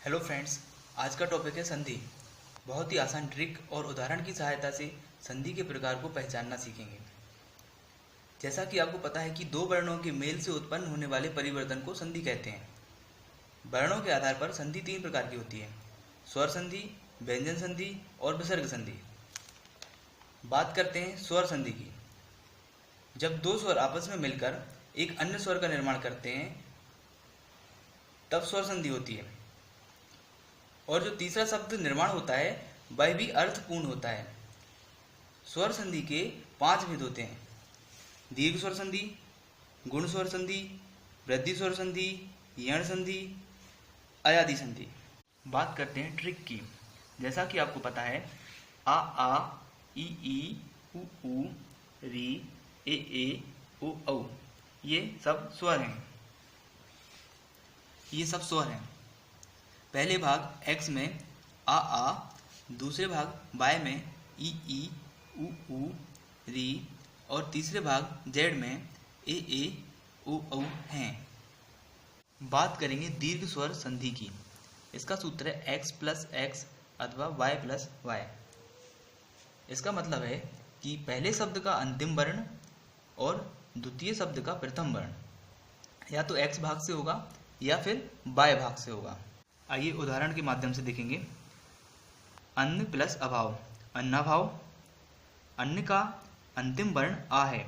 Hello friends, आज का topic है संधि। बहुत ही आसान ट्रिक और उदाहरण की सहायता से संधि के प्रकार को पहचानना सीखेंगे। जैसा कि आपको पता है कि दो वर्णों के मेल से उत्पन्न होने वाले परिवर्तन को संधि कहते हैं। वर्णों के आधार पर संधि तीन प्रकार की होती है: स्वर संधि, व्यंजन संधि और विसर्ग संधि। बात करते हैं स्वर संधि की। जब दो स्वर आपस में मिलकर एक अन्य स्वर का निर्माण करते हैं तब स्वर संधि होती है। और जो तीसरा शब्द निर्माण होता है वह भी अर्थपूर्ण होता है। स्वर संधि के 5 भेद होते हैं: दीर्घ स्वर संधि, गुण स्वर संधि, वृद्धि स्वर संधि, यण संधि, अयादि संधि। बात करते हैं ट्रिक की। जैसा कि आपको पता है आ, ई, उ, री, ए, ओ, औ ये सब स्वर हैं। पहले भाग एक्स में आ, दूसरे भाग वाई में ई, उ, री और तीसरे भाग जेड में ए, ओ, औ हैं। बात करेंगे दीर्घ स्वर संधि की। इसका सूत्र है x प्लस एक्स अथवा y प्लस वाई। इसका मतलब है कि पहले शब्द का अंतिम वर्ण और द्वितीय शब्द का प्रथम वर्ण या तो x भाग से होगा या फिर y भाग से होगा। आइए उदाहरण के माध्यम से देखेंगे। अन्न प्लस अभाव, अन्नाभाव। अन्न का अंतिम वर्ण आ है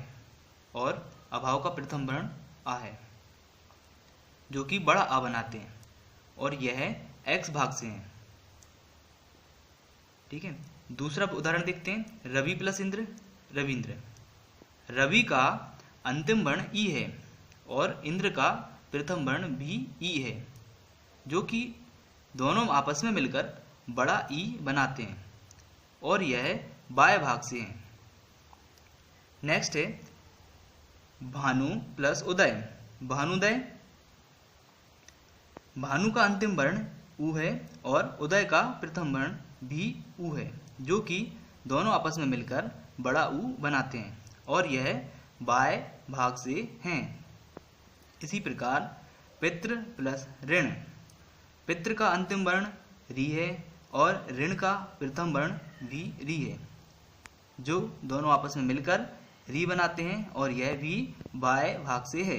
और अभाव का प्रथम वर्ण आ है, जो कि बड़ा आ बनाते हैं और यह x भाग से है। ठीक है, दूसरा उदाहरण देखते हैं। रवि प्लस इंद्र, रविंद्र। रवि का अंतिम वर्ण ई है और इंद्र का प्रथम वर्ण भी ई है, जो कि दोनों आपस में मिलकर बड़ा ई बनाते हैं और यह बाय भाग से है। नेक्स्ट है भानु प्लस उदय, भानुदय। भानु का अंतिम वर्ण उ है और उदय का प्रथम वर्ण भी उ है, जो कि दोनों आपस में मिलकर बड़ा उ बनाते हैं और यह बाय भाग से हैं। इसी प्रकार पितृ प्लस ऋण। पितृ का अंतिम वर्ण री है और ऋण का प्रथम वर्ण भी री है, जो दोनों आपस में मिलकर री बनाते हैं और यह भी बाय भाग से है।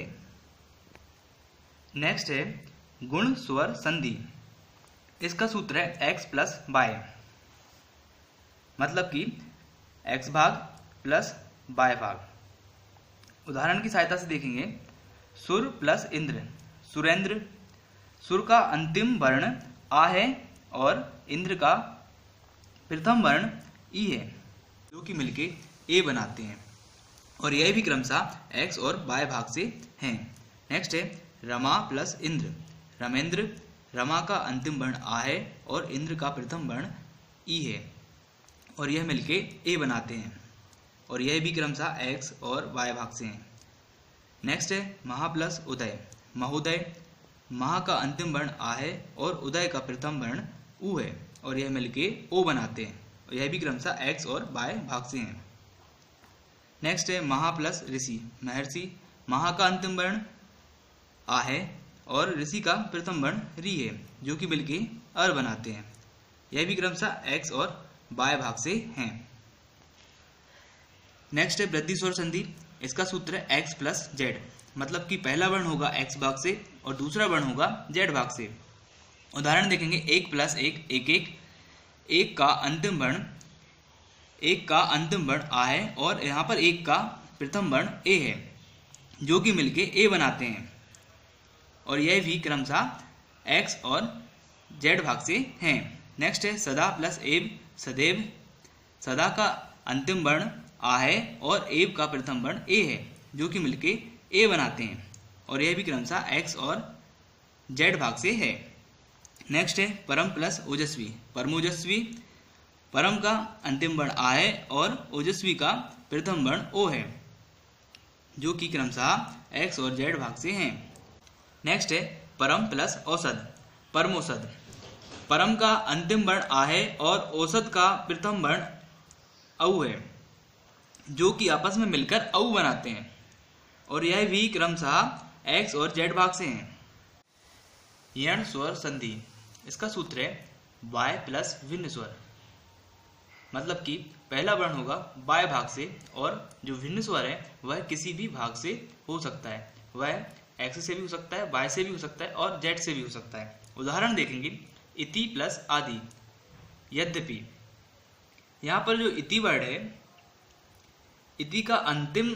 नेक्स्ट है गुण स्वर संधि। इसका सूत्र है x प्लस वाई, मतलब कि x भाग प्लस y भाग। उदाहरण की सहायता से देखेंगे। सुर प्लस इंद्र, सुरेंद्र। सुर का अंतिम वर्ण आ है और इंद्र का प्रथम वर्ण ई है, जो कि मिलके ए बनाते हैं और यह भी क्रमशः x और y भाग से हैं। नेक्स्ट है रमा प्लस इंद्र, रमेंद्र। रमा का अंतिम वर्ण आ है और इंद्र का प्रथम वर्ण ई है और यह मिलके ए बनाते हैं और यह भी क्रमशः x और y भाग से हैं। नेक्स्ट है महा प्लस उदय, महोदय। महा का अंतिम वर्ण आ है और उदय का प्रथम वर्ण उ है और यह मिलके ओ बनाते हैं और यह भी क्रमशः x और y भाग से हैं। नेक्स्ट है महा प्लस ऋषि, महर्षि। महा का अंतिम वर्ण आ है और ऋषि का प्रथम वर्ण री है, जो कि मिलके अर बनाते हैं। यह भी क्रमशः x और y भाग से हैं। नेक्स्ट है वृद्धि स्वर संधि। इसका सूत्र है x प्लस जेड, मतलब कि पहला वर्ण होगा x भाग से और दूसरा वर्ण होगा z भाग से। उदाहरण देखेंगे। 1 प्लस 1, 1, 1 का अंतिम वर्ण आ है और यहाँ पर 1 का प्रथम वर्ण ए है, जो कि मिलके ए बनाते हैं और यह भी क्रमशः x और z भाग से हैं। नेक्स्ट है सदा प्लस एब, सदैव। सदा का अंतिम वर्ण आ है और एब का प्रथम वर्ण ए है, जो कि मिलके ए बनाते हैं और यह भी क्रमशः x और z भाग से है। नेक्स्ट है परम प्लस ओजस्वी, परमोजस्वी। परम का अंतिम वर्ण आ है और ओजस्वी का प्रथम वर्ण ओ है, जो कि क्रमशः x और z भाग से हैं। नेक्स्ट है परम प्लस औसत, परमोसद। परम का अंतिम वर्ण आ है और औसत का प्रथम वर्ण औ है, जो कि आपस में मिलकर औ बनाते हैं और यह भी क्रमशः x और z भाग से हैं। यण स्वर संधि। इसका सूत्र है बाय प्लस भिन्न स्वर, मतलब कि पहला वर्ण होगा बाय भाग से और जो भिन्न स्वर है वह किसी भी भाग से हो सकता है। वह एक्स से भी हो सकता है, वाई से भी हो सकता है और जेड से भी हो सकता है। उदाहरण देखेंगे, इति प्लस आदि। यद्यपि यहाँ पर जो इति वर्ण है, इति का अंतिम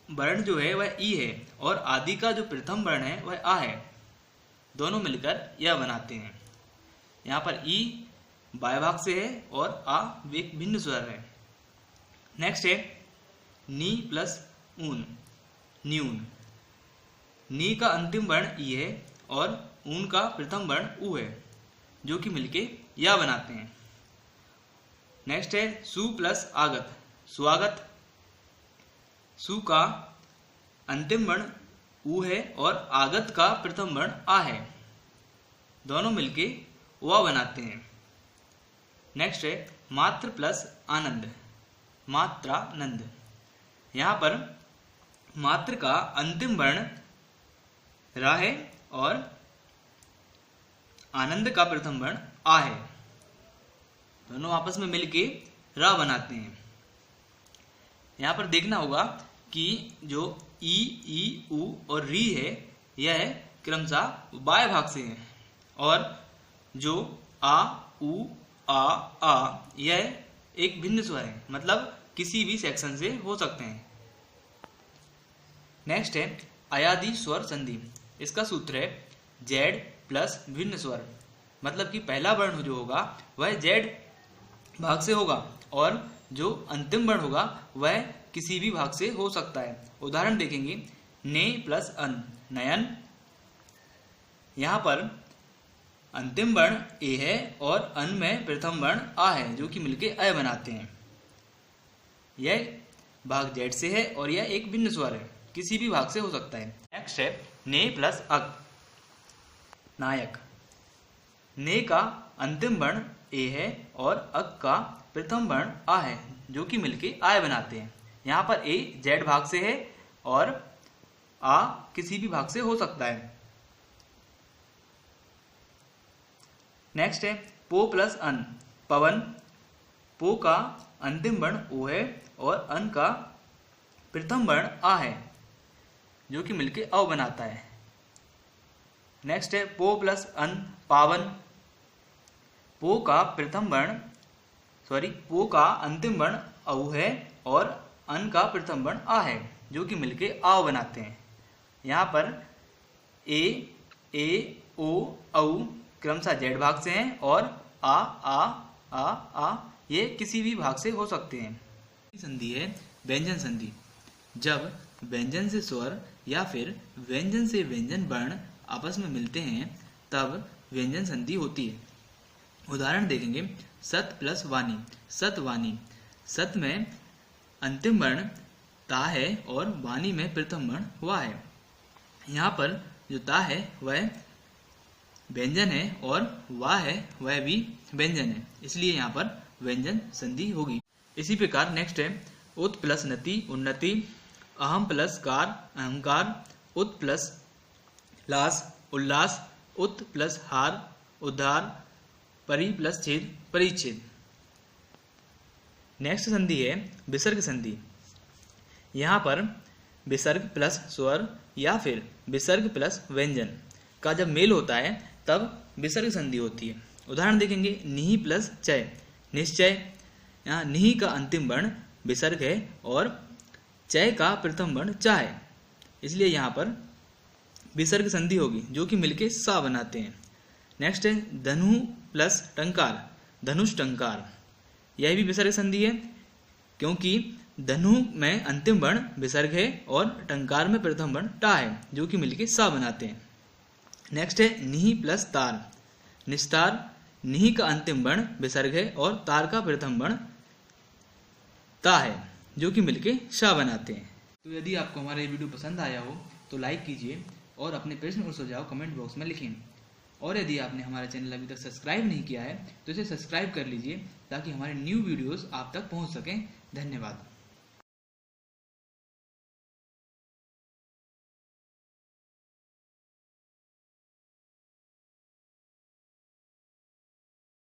वर्ण जो है वह ई है और आदि का जो प्रथम वर्ण है वह आ है। दोनों मिलकर यह बनाते हैं। यहाँ पर ई बाय भाग से है और आ एक भिन्न स्वर है। नेक्स्ट है नी प्लस ऊन, न्यून। नी का अंतिम वर्ण ई है और ऊन का प्रथम वर्ण ऊ है, जो कि मिलके या बनाते हैं। नेक्स्ट है सु प्लस आगत, स्वागत। सु का अंतिम वर्ण ऊ है और आगत का प्रथम वर्ण आ है, दोनों मिलके वा बनाते हैं। नेक्स्ट है मात्र प्लस आनंद, मात्रानंद। यहाँ पर मात्र का अंतिम वर्ण रा है और आनंद का प्रथम वर्ण आ है, दोनों आपस में मिलके रा बनाते हैं। यहाँ पर देखना होगा कि जो ई, ऊ और री है यह क्रमशः बाय भाग से है और जो आ, ऊ, आ यह एक भिन्न स्वर है, मतलब किसी भी सेक्शन से हो सकते हैं। नेक्स्ट है अयादि स्वर संधि। इसका सूत्र है जेड प्लस भिन्न स्वर, मतलब कि पहला वर्ण जो होगा वह जेड भाग से होगा और जो अंतिम वर्ण होगा वह किसी भी भाग से हो सकता है। उदाहरण देखेंगे, ने प्लस अन, नयन। यहाँ पर अंतिम वर्ण ए है और अन में प्रथम वर्ण आ है, जो कि मिलके अय बनाते हैं। यह भाग जेड से है और यह एक भिन्न स्वर है, किसी भी भाग से हो सकता है। नेक्स्ट है ने प्लस अक, नायक। ने का अंतिम वर्ण ए है और अक का प्रथम वर्ण आ है, जो कि मिलके आय बनाते हैं। यहाँ पर ए जेड भाग से है और आ किसी भी भाग से हो सकता है। नेक्स्ट है पो प्लस अन, पवन। पो का अंतिम वर्ण ओ है और अन का प्रथम वर्ण आ है, जो कि मिलके अव बनाता है। नेक्स्ट है पो प्लस अन, पावन। पो का पो का अंतिम वर्ण औ है और अन का प्रथम वर्ण आ है, जो कि मिलके आव बनाते हैं। यहाँ पर ए, ओ, औ क्रमशः जेड भाग से हैं और आ ये किसी भी भाग से हो सकते हैं। संधि है व्यंजन संधि। जब व्यंजन से स्वर या फिर व्यंजन से व्यंजन वर्ण आपस में मिलते हैं तब व्यंजन संधि होती है। उदाहरण देखेंगे, सत प्लस वाणी, सतवाणी। सत में अंतिम वर्ण ता है और वाणी में प्रथम वर्ण वा है। यहाँ पर जो ता है वह व्यंजन है और वा है वह भी व्यंजन है, इसलिए यहाँ पर व्यंजन संधि होगी। इसी प्रकार नेक्स्ट है उत प्लस नति, उन्नति। अहम प्लस कार, अहंकार। उत प्लस लास, उल्लास। उत प्लस हार, उद्धार। परि प्लस छेद, परिच्छेद। नेक्स्ट संधि है विसर्ग संधि। यहाँ पर विसर्ग प्लस स्वर या फिर विसर्ग प्लस व्यंजन का जब मेल होता है तब विसर्ग संधि होती है। उदाहरण देखेंगे, निहि प्लस चय, निश्चय। यहाँ निहि का अंतिम वर्ण विसर्ग है और चय का प्रथम वर्ण चा है, इसलिए यहाँ पर विसर्ग संधि होगी, जो कि मिलके सा बनाते हैं। नेक्स्ट है धनु प्लस टंकार, धनुष टंकार। यह भी विसर्ग संधि है, क्योंकि धनु में अंतिम वर्ण विसर्ग है और टंकार में प्रथम वर्ण टा है, जो कि मिलके सा बनाते हैं। नेक्स्ट है निहि प्लस तार, निस्तार। निहि का अंतिम वर्ण विसर्ग है और तार का प्रथम वर्ण ता है, जो कि मिलके शा बनाते हैं। तो यदि आपको हमारा ये वीडियो पसंद आया हो तो लाइक कीजिए और अपने प्रश्न और सुझाव कमेंट बॉक्स में लिखें। और यदि आपने हमारा चैनल अभी तक सब्सक्राइब नहीं किया है तो इसे सब्सक्राइब कर लीजिए, ताकि हमारे न्यू वीडियोस आप तक पहुंच सकें। धन्यवाद।